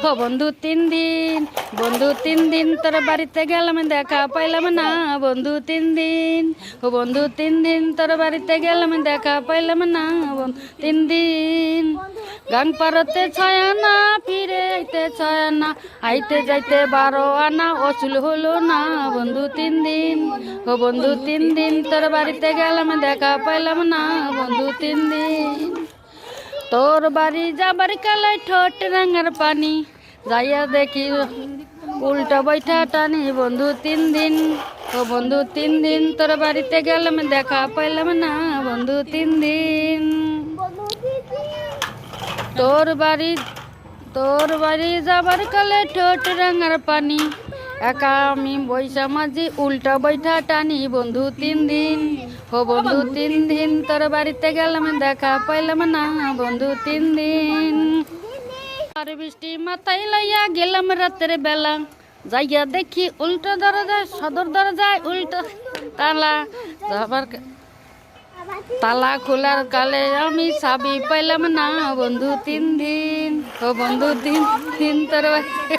ও বন্ধু 3 দিন, বন্ধু 3 দিন তোর বাড়িতে গেলাম দেখা পাইলাম না। বন্ধু 3 দিন, ও বন্ধু 3 দিন তোর বাড়িতে গেলাম দেখা পাইলাম না। 3 দিন গাং পারতে 6 আনা, ফিরে আইতে 6 আনা, আইতে যাইতে 12 আনা, অচুল হলো না। বন্ধু 3 দিন, ও বন্ধু 3 দিন তোর বাড়িতে গেলাম দেখা পাইলাম না। বন্ধু 3 দিন তোর বাড়ি যাবার কালে ঠোঁট রাঙার পানি, যাইয়া দেখি উল্টা বৈঠা টানি। বন্ধু 3 দিন, ও বন্ধু 3 দিন তোর বাড়িতে গেলাম দেখা পাইলাম না। বন্ধু 3 দিন তোর বাড়ি যাবার কালে ঠোঁট রাঙার পানি, একা আমি বৈশা মাঝি উল্টা বৈঠা টানি। বন্ধু 3 দিন, ও বন্ধু 3 দিন তোর বাড়িতে গেলাম দেখা পাইলাম না। বন্ধু 3 দিন আর বৃষ্টি মাথায় লাইয়া গেলাম রাতের বেলা, যাইয়া দেখি উল্টা দরজায় সদর দরজায় উল্টা তালা, তালা খোলার কালে আমি চাবি পাইলাম না। বন্ধু 3 দিন, ও বন্ধু 3 দিন তোর বাড়িতে